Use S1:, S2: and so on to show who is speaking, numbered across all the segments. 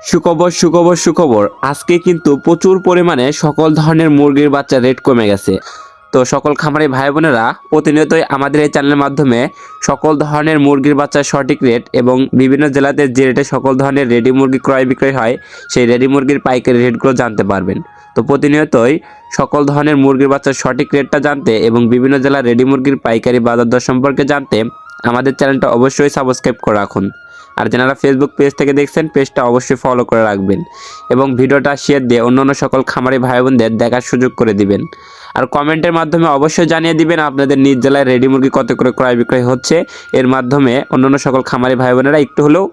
S1: সুখবর আজকে কিন্তু প্রচুর পরিমাণে সকল ধরনের মুরগির বাচ্চা রেট কমে গেছে। তো সকল খামারি ভাই বোনেরা প্রতিনিয়তই আমাদের এই চ্যানেলের মাধ্যমে সকল ধরনের মুরগির বাচ্চার সঠিক রেট এবং বিভিন্ন জেলাতে যে রেটে সকল ধরনের রেডি মুরগি ক্রয় বিক্রয় হয় সেই রেডি মুরগির পাইকারি রেটগুলো জানতে পারবেন। তো প্রতিনিয়তই সকল ধরনের মুরগির বাচ্চার সঠিক রেটটা জানতে এবং বিভিন্ন জেলার রেডি মুরগির পাইকারি বাজার দর সম্পর্কে জানতে আমাদের চ্যানেলটা অবশ্যই সাবস্ক্রাইব করে রাখুন। আর যারা ফেসবুক পেজ থেকে দেখছেন পেজটা অবশ্যই ফলো করে রাখবেন এবং ভিডিওটা শেয়ার দিয়ে অন্যান্য সকল খামারি ভাই বোনদের দেখার সুযোগ করে দিবেন। আর কমেন্টের মাধ্যমে অবশ্যই জানিয়ে দিবেন আপনাদের নিজ জেলায় রেডি মুরগি কত করে ক্রয় বিক্রয় হচ্ছে। এর মাধ্যমে অন্যান্য সকল খামারি ভাই বোনেরা একটু হলেও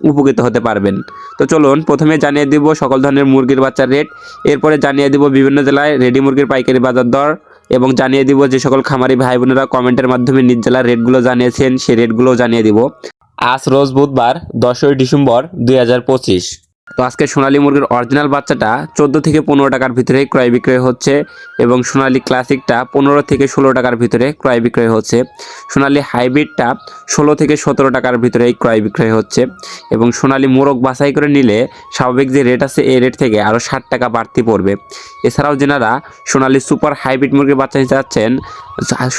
S1: উপকৃত হতে পারবেন। তো চলুন প্রথমে জানিয়ে দিব সকল ধরনের মুরগির বাচ্চার রেট, এরপরে জানিয়ে দিব বিভিন্ন জেলায় রেডি মুরগির পাইকারি বাজার দর এবং জানিয়ে দিব যে সকল খামারি ভাই বোনেরা কমেন্টের মাধ্যমে নিজ জেলার রেটগুলো জানিয়েছেন সেই রেটগুলোও জানিয়ে দিব। আজ রোজ বুধবার 10ই ডিসেম্বর 2025। তো আজকে সোনালী মুরগির অরিজিনাল বাচ্চাটা 14 থেকে 15 টাকার ভিতরে ক্রয় বিক্রয় হচ্ছে এবং সোনালী ক্লাসিকটা 15 থেকে 16 টাকার ভিতরে ক্রয় বিক্রয় হচ্ছে। সোনালী হাইব্রিডটা 16 থেকে 17 টাকার ভিতরে ক্রয় বিক্রয় হচ্ছে এবং সোনালী মোরগ বাছাই করে নিলে স্বাভাবিক যে রেট আছে এই রেট থেকে আরও 60 টাকা বাড়তি পড়বে। এছাড়াও যেনারা সোনালী সুপার হাইব্রিড মুরগির বাচ্চা নিতে চাচ্ছেন,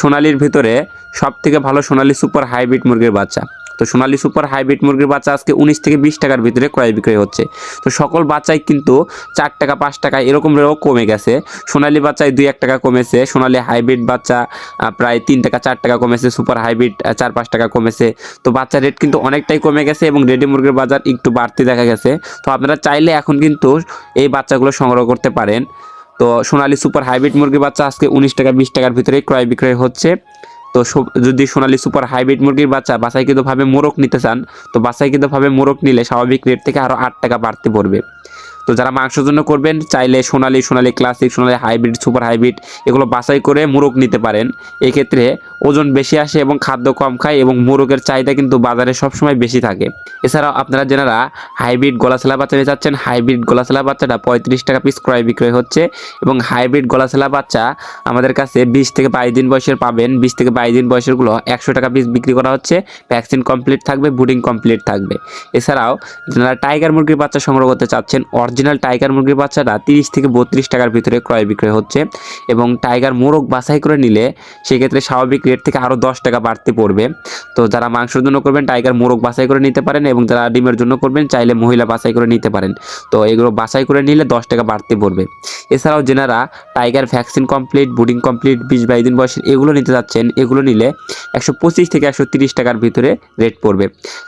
S1: সোনালীর ভিতরে সব থেকে ভালো সোনালী সুপার হাইব্রিড মুরগির বাচ্চা। তো সোনালী সুপার হাইব্রিড মুরগির বাচ্চা আজকে 19 থেকে 20 টাকার ভিতরে ক্রয় বিক্রয় হচ্ছে। তো সকল বাচ্চাই কিন্তু 4 টাকা 5 টাকা এরকম রেও কমে গেছে। সোনালী বাচ্চায় 2-1 টাকা কমেছে, সোনালী হাইব্রিড বাচ্চা প্রায় 3 টাকা 4 টাকা কমেছে, সুপার হাইব্রিড 4-5 টাকা কমেছে। তো বাচ্চার রেট কিন্তু অনেকটাই কমে গেছে এবং রেডি মুরগির বাজার একটু বাড়তি দেখা গেছে। তো আপনারা চাইলে এখন কিন্তু এই বাচ্চাগুলো সংগ্রহ করতে পারেন। তো সোনালী সুপার হাইব্রিড মুরগির বাচ্চা আজকে 19 টাকা 20 টাকার ভিতরে ক্রয় বিক্রয় হচ্ছে। তো যদি সোনালী সুপার হাইব্রিড মুরগির বাচ্চা বাছাইকৃতভাবে মোরগ নিতে চান, তো বাছাইকৃতভাবে মোরগ নিলে স্বাভাবিক রেট থেকে আরও 8 টাকা বাড়তি পড়বে। তো যারা মাংসের জন্য করবেন চাইলে সোনালী ক্লাসিক, সোনালী হাইব্রিড, সুপার হাইব্রিড এগুলো বাছাই করে মোরগ নিতে পারেন। এই ক্ষেত্রে ওজন বেশি আসে এবং খাদ্য কম খায় এবং মোরগের চাহিদা কিন্তু বাজারে সবসময় বেশি থাকে। এছাড়াও আপনারা যারা হাইব্রিড গলাছেলা বাচ্চা নিতে চাচ্ছেন, হাইব্রিড গলাছেলা বাচ্চাটা 35 টাকা পিস ক্রয় বিক্রয় হচ্ছে এবং হাইব্রিড গলাছেলা বাচ্চা আমাদের কাছে 20 থেকে 22 দিন বয়সের পাবেন। 20 থেকে 22 দিন বয়সেরগুলো 100 টাকা পিস বিক্রি করা হচ্ছে। ভ্যাকসিন কমপ্লিট থাকবে, ব্রুডিং কমপ্লিট থাকবে। এছাড়াও যারা টাইগার মুরগির বাচ্চা সংগ্রহ করতে চাচ্ছেন, অরিজিনাল টাইগার মুরগির বাচ্চাটা 30 থেকে 32 টাকার ভিতরে ক্রয় বিক্রয় হচ্ছে এবং টাইগার মোরগ বাছাই করে নিলে সেক্ষেত্রে স্বাভাবিক রেট থেকে আরও 10 টাকা বাড়তি পড়বে। তো যারা মাংসের জন্য করবেন টাইগার মোরগ বাছাই করে নিতে পারেন এবং যারা ডিমের জন্য করবেন চাইলে মহিলা বাছাই করে নিতে পারেন। তো এগুলো বাছাই করে নিলে 10 টাকা বাড়তি পড়বে। এছাড়াও যেনারা tiger vaccine complete, brooding complete 20-22 দিন বয়সের এগুলো নিতে যাচ্ছেন, এগুলো নিলে 125 থেকে 130 টাকার ভিতরে রেট পড়বে।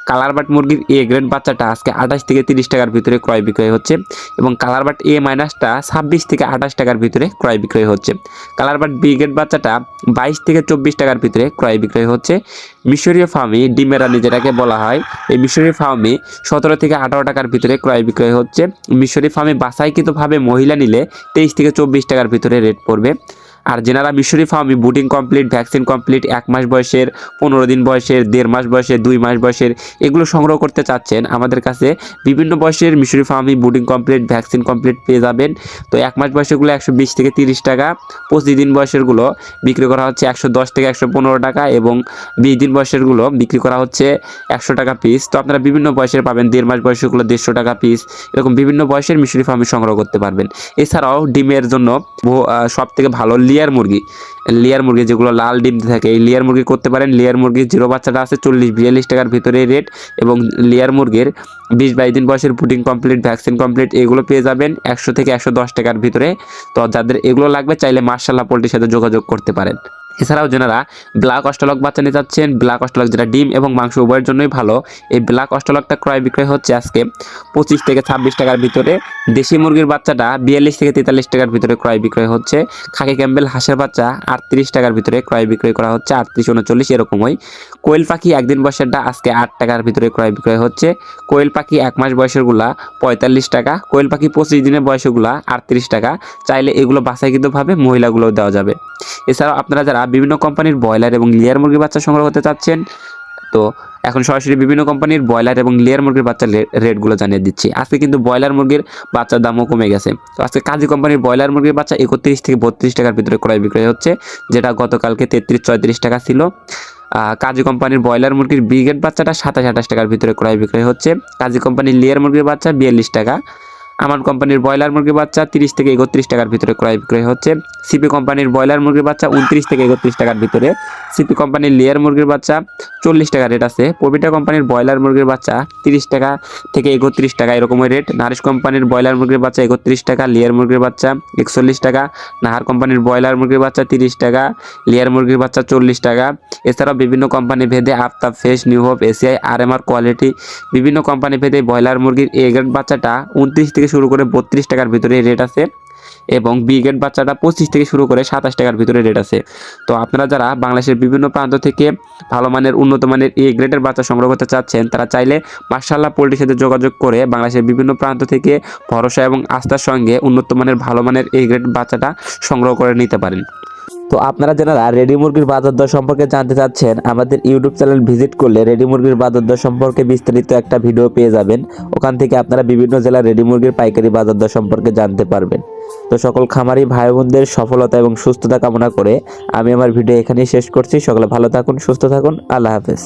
S1: কালারবাট মুরগির এ গ্রেড বাচ্চাটা আজকে 28 থেকে 30 টাকার ভিতরে ক্রয় বিক্রয় হচ্ছে এবং কালারবাট এ মাইনাসটা 26 থেকে 28 টাকার ভিতরে ক্রয় বিক্রয় হচ্ছে। কালারবাট বি গ্রেড বাচ্চাটা 22 থেকে 24 টাকার ভিতরে ক্রয় বিক্রয় হচ্ছে। মিশরীয় ফার্মি ডিমের রানী যেটাকে বলা হয়, এই মিশরীয় ফার্মি 17 থেকে 18 টাকার ভিতরে ক্রয় বিক্রয় হচ্ছে। মিশরী ফার্মে বাছাইকৃতভাবে মহিলা নিলে 23 থেকে 24 টাকার ভিতরে রেট পড়বে। আর যেনারা মিশরী ফার্মি বুটিং কমপ্লিট, ভ্যাকসিন কমপ্লিট 1 মাস বয়সের, 15 দিন বয়সের, 1.5 মাস বয়সের, 2 মাস বয়সের এগুলো সংগ্রহ করতে চাচ্ছেন, আমাদের কাছে বিভিন্ন বয়সের মিশরী ফার্মি বুটিং কমপ্লিট, ভ্যাকসিন কমপ্লিট পেয়ে যাবেন। তো 1 মাস বয়সেরগুলো 120 থেকে 30 টাকা, 25 দিন বয়সেরগুলো বিক্রি করা হচ্ছে 110 থেকে 115 টাকা এবং 20 দিন বয়সেরগুলো বিক্রি করা হচ্ছে 100 টাকা পিস। তো আপনারা বিভিন্ন বয়সের পাবেন, 1.5 মাস বয়সেরগুলো 150 টাকা পিস, এরকম বিভিন্ন বয়সের মিশরী ফার্মি সংগ্রহ করতে পারবেন। এছাড়াও ডিমের জন্য সব থেকে ভালো লেয়ার মুরগি যেগুলো লাল ডিম থাকে এই লেয়ার মুরগি করতে পারেন। লেয়ার মুরগির জিরো বাচ্চাটা আছে 40-42 টাকার ভিতরে রেট এবং লেয়ার মুরগির 20-22 দিন বয়সের পুটিং কমপ্লিট, ভ্যাকসিন কমপ্লিট এগুলো পেয়ে যাবেন 100 থেকে 110 টাকার ভিতরে। তো যাদের এগুলো লাগবে চাইলে মার্শাল্লাহ পোল্ট্রির সাথে যোগাযোগ করতে পারেন। এছাড়াও যারা ব্ল্যাক অস্ট্রেলক বাচ্চা নিতে চাচ্ছেন, ব্ল্যাক অস্ট্রেলক যেটা ডিম এবং মাংস উভয়ের জন্যই ভালো, এই ব্ল্যাক অস্ট্রেলকটা ক্রয় বিক্রয় হচ্ছে আজকে 25 থেকে 26 টাকার ভিতরে। দেশি মুরগির বাচ্চাটা 42 থেকে 43 টাকার ভিতরে ক্রয় বিক্রয় হচ্ছে। খাকি ক্যাম্বেল হাঁসের বাচ্চা 38 টাকার ভিতরে ক্রয় বিক্রয় করা হচ্ছে, 38-39 এরকমই। কোয়েল পাখি একদিন বয়সেরটা আজকে 8 টাকার ভিতরে ক্রয় বিক্রয় হচ্ছে। কোয়েল পাখি 1 মাস বয়সেরগুলা 45 টাকা, কোয়েল পাখি 25 দিনের বয়সেরগুলা 38 টাকা। চাইলে এগুলো বাছাইকৃতভাবে মহিলাগুলোও দেওয়া যাবে। এছাড়াও আপনারা যারা বিভিন্ন কোম্পানির ব্রয়লার এবং লেয়ার মুরগির বাচ্চা সংগ্রহ করতে চাচ্ছেন, তো এখন সরাসরি বিভিন্ন কোম্পানির ব্রয়লার এবং লেয়ার মুরগির বাচ্চার রেটগুলো জানিয়ে দিচ্ছি। আজকে কিন্তু ব্রয়লার মুরগির বাচ্চার দামও কমে গেছে। তো আজকে কাজী কোম্পানির ব্রয়লার মুরগির বাচ্চা 31 থেকে 32 টাকার ভিতরে ক্রয় বিক্রয় হচ্ছে, যেটা গতকালকে 33-34 টাকা ছিল। কাজী কোম্পানির ব্রয়লার মুরগির ব্রিগেড বাচ্চাটা 27-28 টাকার ভিতরে ক্রয় বিক্রয় হচ্ছে। কাজী কোম্পানির লেয়ার মুরগির বাচ্চা 42 টাকা। আমান কোম্পানির ব্রয়লার মুরগির বাচ্চা 30 থেকে 31 টাকার ভিতরে ক্রয় বিক্রয় হচ্ছে। সিপি কোম্পানির ব্রয়লার মুরগির বাচ্চা 29 থেকে 31 টাকার ভিতরে। সিপি কোম্পানির লেয়ার মুরগির বাচ্চা 40 টাকা রেট আছে। পবিটা কোম্পানির ব্রয়লার মুরগির বাচ্চা 30 টাকা থেকে 31 টাকা এরকমের রেট। নারিশ কোম্পানির ব্রয়লার মুরগির বাচ্চা 31 টাকা, লেয়ার মুরগির বাচ্চা 41 টাকা। নাহার কোম্পানির ব্রয়লার মুরগির বাচ্চা 30 টাকা, লেয়ার মুরগির বাচ্চা 40 টাকা। এছাড়াও বিভিন্ন কোম্পানি ভেদে Aftab, Fresh, New Hope, ACI, RMR quality বিভিন্ন কোম্পানি ভেদে ব্রয়লার মুরগির এ গ্রেড বাচ্চাটা 29 থেকে শুরু করে 32 টাকার ভিতরে রেট আছে এবং বি গ্রেড বাচ্চাটা 25 থেকে শুরু করে 27 টাকার ভিতরে রেট আছে। তো আপনারা যারা বাংলাদেশের বিভিন্ন প্রান্ত থেকে ভালো মানের উন্নত মানের এ গ্রেডের বাচ্চা সংগ্রহ করতে চাচ্ছেন, তারা চাইলে মাশাআল্লাহ পোল্ট্রির সাথে যোগাযোগ করে বাংলাদেশের বিভিন্ন প্রান্ত থেকে ভরসা এবং আস্থার সঙ্গে উন্নত মানের ভালো মানের এ গ্রেড বাচ্চাটা সংগ্রহ করে নিতে পারেন। তো আপনারা যারা রেডি মুরগির বাজার দর সম্পর্কে জানতে চাচ্ছেন, আমাদের ইউটিউব চ্যানেল ভিজিট করলে রেডি মুরগির বাজার দর সম্পর্কে বিস্তারিত একটা ভিডিও পেয়ে যাবেন। ওখান থেকে আপনারা বিভিন্ন জেলার রেডি মুরগির পাইকারি বাজার দর সম্পর্কে জানতে পারবেন। তো সকল খামারি ভাই বোনদের সফলতা এবং সুস্থতা কামনা করে আমি আমার ভিডিও এখানেই শেষ করছি। সকলে ভালো থাকুন, সুস্থ থাকুন, আল্লাহ হাফেজ।